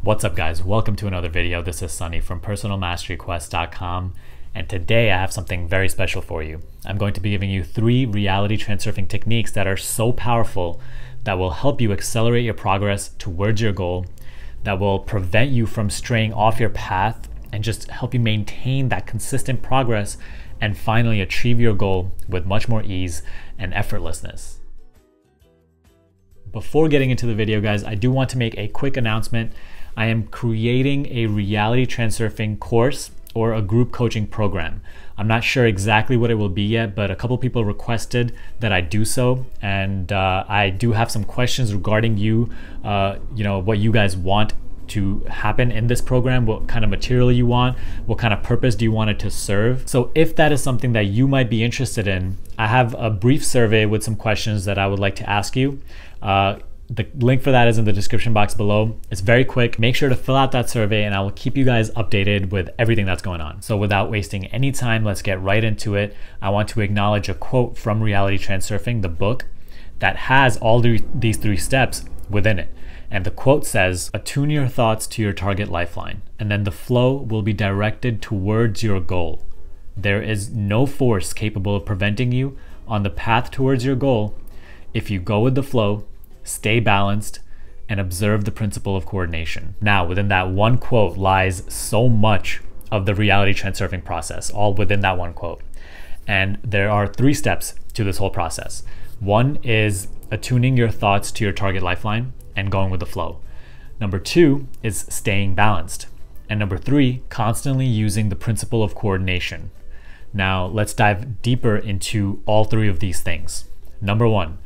What's up guys, welcome to another video. This is Sunny from personalmasteryquest.com, and today I have something very special for you. I'm going to be giving you 3 reality transurfing techniques that are so powerful that will help you accelerate your progress towards your goal, that will prevent you from straying off your path and just help you maintain that consistent progress and finally achieve your goal with much more ease and effortlessness. Before getting into the video guys, I do want to make a quick announcement. I am creating a reality transurfing course or a group coaching program. I'm not sure exactly what it will be yet, but a couple people requested that I do so, and I do have some questions regarding what you guys want to happen in this program, what kind of material you want, what kind of purpose do you want it to serve. So if that is something that you might be interested in, I have a brief survey with some questions that I would like to ask you. The link for that is in the description box below. It's very quick. Make sure to fill out that survey and I will keep you guys updated with everything that's going on. So without wasting any time, let's get right into it. I want to acknowledge a quote from Reality Transurfing, the book, that has all these 3 steps within it. And the quote says, "Attune your thoughts to your target lifeline, and then the flow will be directed towards your goal. There is no force capable of preventing you on the path towards your goal if you go with the flow, stay balanced, and observe the principle of coordination." Now, within that one quote lies so much of the reality transurfing process, all within that one quote. And there are 3 steps to this whole process. One is attuning your thoughts to your target lifeline and going with the flow. Number 2 is staying balanced. And number 3, constantly using the principle of coordination. Now, let's dive deeper into all 3 of these things. Number 1,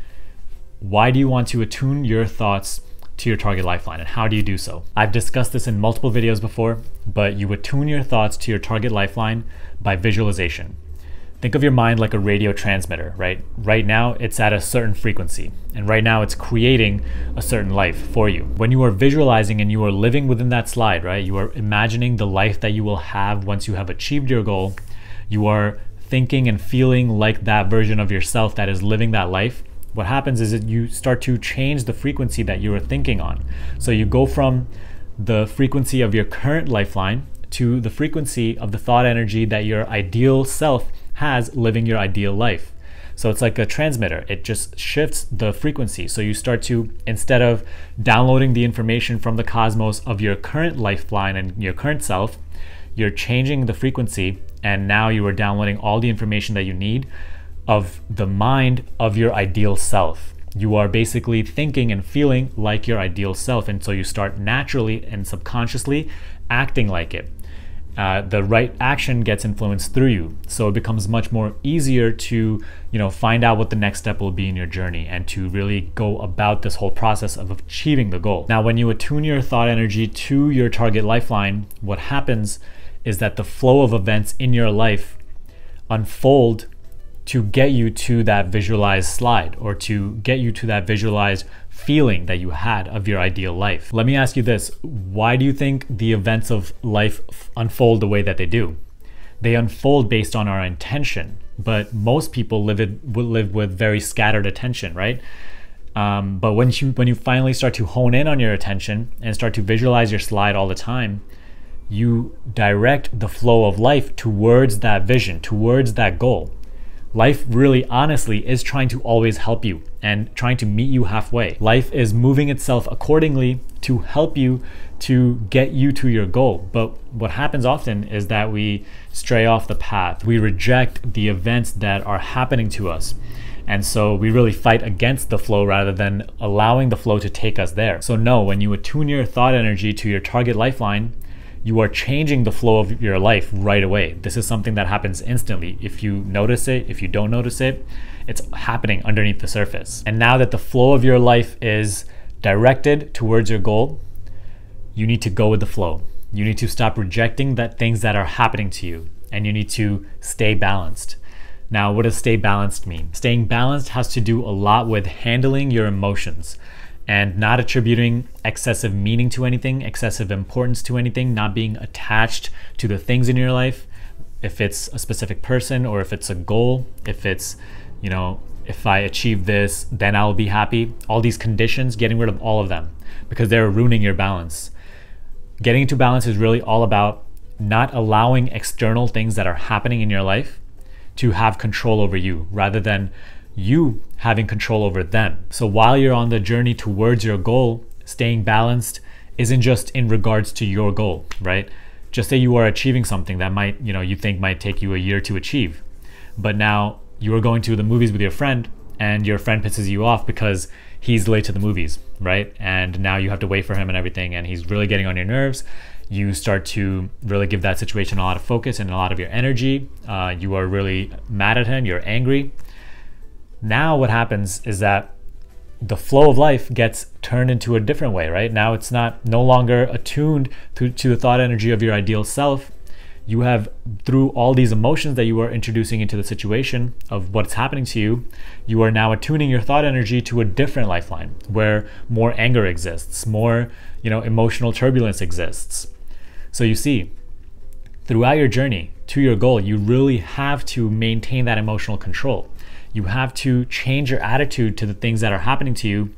why do you want to attune your thoughts to your target lifeline, and how do you do so? I've discussed this in multiple videos before, but you attune your thoughts to your target lifeline by visualization. Think of your mind like a radio transmitter, right? Right now it's at a certain frequency, and right now it's creating a certain life for you. When you are visualizing and you are living within that slide, right? You are imagining the life that you will have once you have achieved your goal. You are thinking and feeling like that version of yourself that is living that life. What happens is that you start to change the frequency that you are thinking on. So you go from the frequency of your current lifeline to the frequency of the thought energy that your ideal self has living your ideal life. So it's like a transmitter. It just shifts the frequency. So you start to, instead of downloading the information from the cosmos of your current lifeline and your current self, you're changing the frequency, and now you are downloading all the information that you need of the mind of your ideal self. You are basically thinking and feeling like your ideal self, and so you start naturally and subconsciously acting like it. The right action gets influenced through you, so it becomes much more easier to find out what the next step will be in your journey and to really go about this whole process of achieving the goal. Now, when you attune your thought energy to your target lifeline, what happens is that the flow of events in your life unfold to get you to that visualized slide, or to get you to that visualized feeling that you had of your ideal life. Let me ask you this. Why do you think the events of life unfold the way that they do? They unfold based on our intention, but most people live with very scattered attention, right? But when you finally start to hone in on your attention and start to visualize your slide all the time, you direct the flow of life towards that vision, towards that goal. Life really honestly is trying to always help you and trying to meet you halfway. Life is moving itself accordingly to help you to get you to your goal. But what happens often is that we stray off the path. We reject the events that are happening to us. And so we really fight against the flow rather than allowing the flow to take us there. So no, when you attune your thought energy to your target lifeline, you are changing the flow of your life right away. This is something that happens instantly. If you notice it, if you don't notice it, it's happening underneath the surface. And now that the flow of your life is directed towards your goal, you need to go with the flow. You need to stop rejecting things that are happening to you, and you need to stay balanced. Now, what does stay balanced mean? Staying balanced has to do a lot with handling your emotions and not attributing excessive meaning to anything, excessive importance to anything, not being attached to the things in your life. If it's a specific person, or if it's a goal, if it's, if I achieve this, then I'll be happy. All these conditions, getting rid of all of them, because they're ruining your balance. Getting into balance is really all about not allowing external things that are happening in your life to have control over you, rather than you having control over them. So while you're on the journey towards your goal, staying balanced isn't just in regards to your goal, right? Just say you are achieving something that might, you think might take you a year to achieve, but now you are going to the movies with your friend and your friend pisses you off because he's late to the movies, right? And now you have to wait for him and everything, and he's really getting on your nerves. You start to really give that situation a lot of focus and a lot of your energy. You are really mad at him, you're angry. Now what happens is that the flow of life gets turned into a different way, right? Now it's no longer attuned to the thought energy of your ideal self. You have, through all these emotions that you are introducing into the situation of what's happening to you, you are now attuning your thought energy to a different lifeline where more anger exists, more, emotional turbulence exists. So you see, throughout your journey to your goal, you really have to maintain that emotional control. You have to change your attitude to the things that are happening to you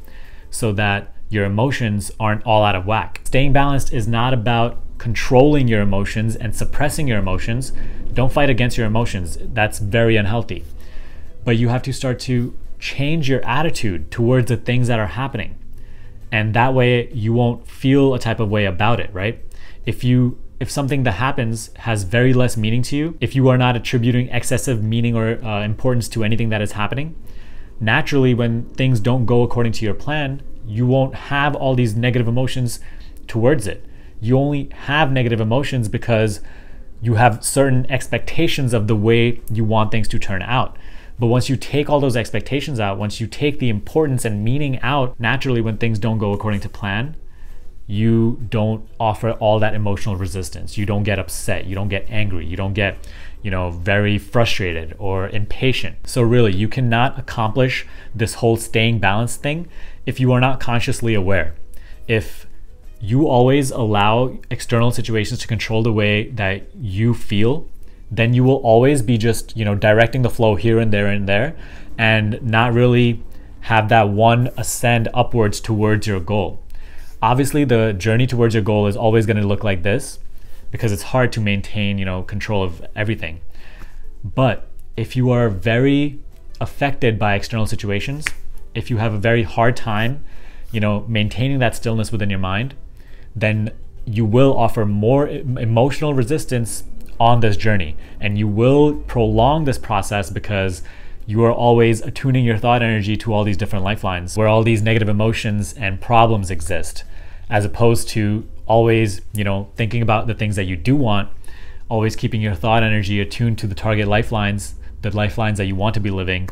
so that your emotions aren't all out of whack. Staying balanced is not about controlling your emotions and suppressing your emotions. Don't fight against your emotions. That's very unhealthy. But you have to start to change your attitude towards the things that are happening. And that way you won't feel a type of way about it, right? If something that happens has very less meaning to you, if you are not attributing excessive meaning or importance to anything that is happening, naturally when things don't go according to your plan, you won't have all these negative emotions towards it. You only have negative emotions because you have certain expectations of the way you want things to turn out. But once you take all those expectations out, once you take the importance and meaning out, naturally when things don't go according to plan, you don't offer all that emotional resistance. You don't get upset. You don't get angry. You don't get, very frustrated or impatient. So really, you cannot accomplish this whole staying balanced thing if you are not consciously aware. If you always allow external situations to control the way that you feel, then you will always be just, directing the flow here and there and not really have that one ascend upwards towards your goal. Obviously, the journey towards your goal is always going to look like this because it's hard to maintain, control of everything. But if you are very affected by external situations, if you have a very hard time, maintaining that stillness within your mind, then you will offer more emotional resistance on this journey, and you will prolong this process because you are always attuning your thought energy to all these different lifelines where all these negative emotions and problems exist, as opposed to always, thinking about the things that you do want, always keeping your thought energy attuned to the target lifelines, the lifelines that you want to be living,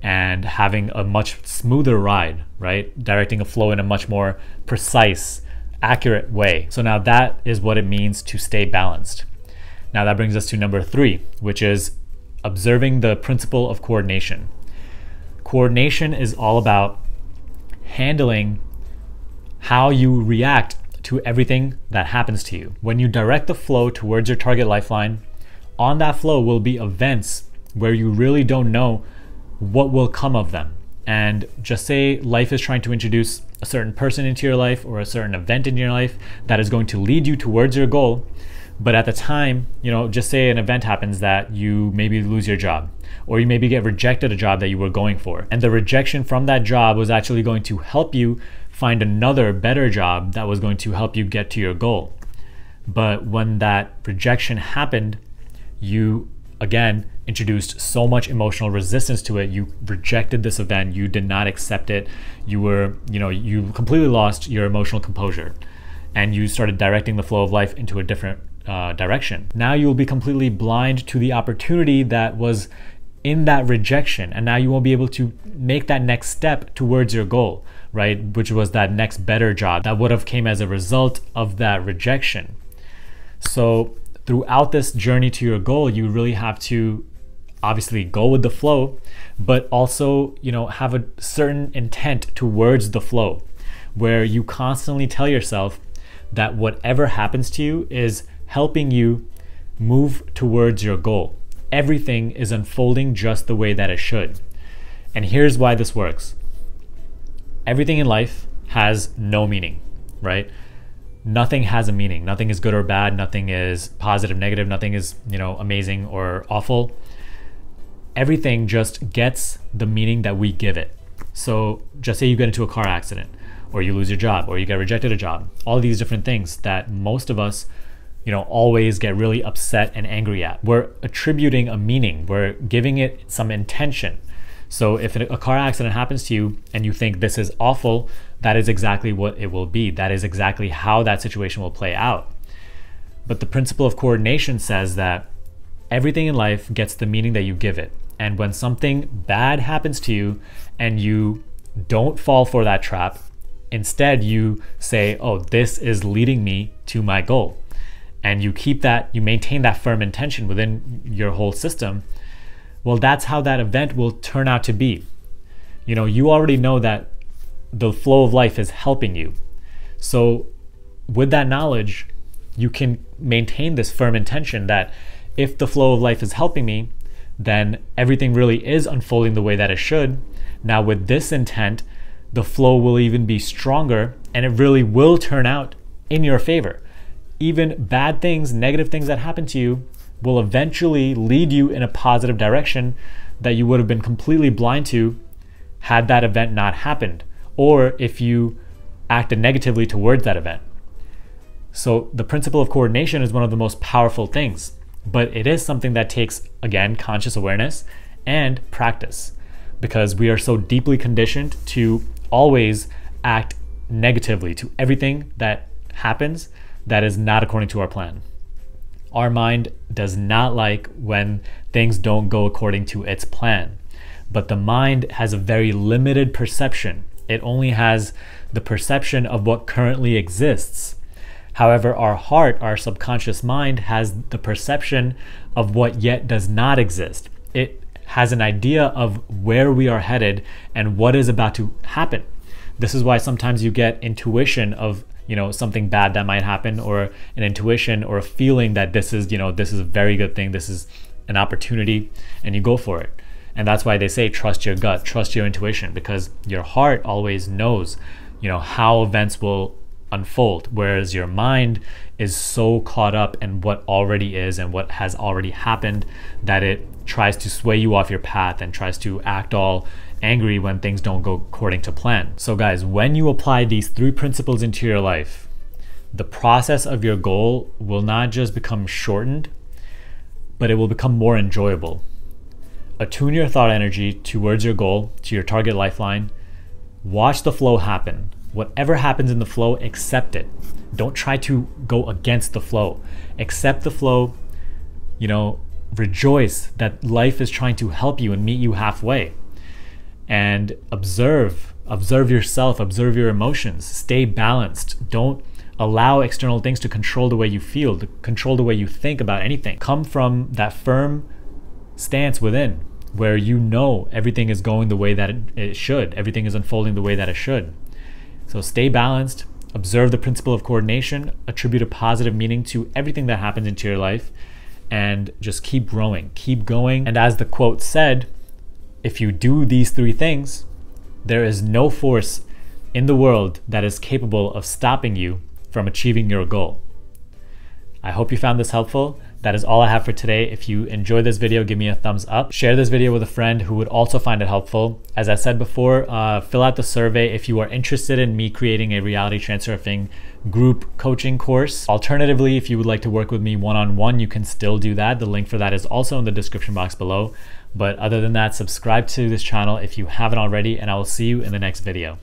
and having a much smoother ride, right? Directing a flow in a much more precise, accurate way. So now that is what it means to stay balanced. Now that brings us to number 3, which is observing the principle of coordination. Coordination is all about handling how you react to everything that happens to you. When you direct the flow towards your target lifeline, on that flow will be events where you really don't know what will come of them. And just say life is trying to introduce a certain person into your life or a certain event in your life that is going to lead you towards your goal. But at the time, just say an event happens that you maybe lose your job, or you maybe get rejected a job that you were going for. And the rejection from that job was actually going to help you find another better job that was going to help you get to your goal. But when that rejection happened, you again introduced so much emotional resistance to it. You rejected this event. You did not accept it. You were, you completely lost your emotional composure, and you started directing the flow of life into a different direction. Now you will be completely blind to the opportunity that was in that rejection, and now you won't be able to make that next step towards your goal, right? Which was that next better job that would have came as a result of that rejection. So throughout this journey to your goal, you really have to obviously go with the flow, but also, have a certain intent towards the flow, where you constantly tell yourself that whatever happens to you is helping you move towards your goal. Everything is unfolding just the way that it should. And here's why this works. Everything in life has no meaning, right? nothing has a meaning. Nothing is good or bad. Nothing is positive, negative. Nothing is, amazing or awful. Everything just gets the meaning that we give it. So just say you get into a car accident, or you lose your job, or you get rejected a job. All these different things that most of us, always get really upset and angry at. We're attributing a meaning. We're giving it some intention. So if a car accident happens to you and you think this is awful, that is exactly what it will be. That is exactly how that situation will play out. But the principle of coordination says that everything in life gets the meaning that you give it. And when something bad happens to you and you don't fall for that trap, instead you say, oh, this is leading me to my goal. And you keep that, you maintain that firm intention within your whole system. Well, that's how that event will turn out to be. You already know that the flow of life is helping you. So with that knowledge, you can maintain this firm intention that if the flow of life is helping me, then everything really is unfolding the way that it should. Now with this intent, the flow will even be stronger and it really will turn out in your favor. Even bad things, negative things that happen to you will eventually lead you in a positive direction that you would have been completely blind to had that event not happened, or if you acted negatively towards that event. So the principle of coordination is one of the most powerful things, but it is something that takes, again, conscious awareness and practice, because we are so deeply conditioned to always act negatively to everything that happens that is not according to our plan. Our mind does not like when things don't go according to its plan, but the mind has a very limited perception. It only has the perception of what currently exists. However, our heart, our subconscious mind, has the perception of what yet does not exist. It has an idea of where we are headed and what is about to happen. This is why sometimes you get intuition of something bad that might happen, or an intuition or a feeling that this is a very good thing, this is an opportunity, and you go for it. And that's why they say trust your gut, trust your intuition, because your heart always knows how events will unfold, whereas your mind is so caught up in what already is and what has already happened that it tries to sway you off your path and tries to act all angry when things don't go according to plan. So guys, when you apply these 3 principles into your life, the process of your goal will not just become shortened, but it will become more enjoyable. Attune your thought energy towards your goal, to your target lifeline. Watch the flow happen. Whatever happens in the flow, accept it. Don't try to go against the flow. Accept the flow. Rejoice that life is trying to help you and meet you halfway. And observe yourself, observe your emotions, stay balanced. Don't allow external things to control the way you feel, to control the way you think about anything. Come from that firm stance within, where everything is going the way that it should, everything is unfolding the way that it should. So stay balanced, observe the principle of coordination, attribute a positive meaning to everything that happens into your life, and just keep growing, keep going. And as the quote said, if you do these 3 things, there is no force in the world that is capable of stopping you from achieving your goal. I hope you found this helpful. That is all I have for today. If you enjoyed this video, give me a thumbs up. Share this video with a friend who would also find it helpful. As I said before, fill out the survey if you are interested in me creating a Reality Transurfing group coaching course. Alternatively, if you would like to work with me one-on-one, you can still do that. The link for that is also in the description box below. But other than that, subscribe to this channel if you haven't already, and I will see you in the next video.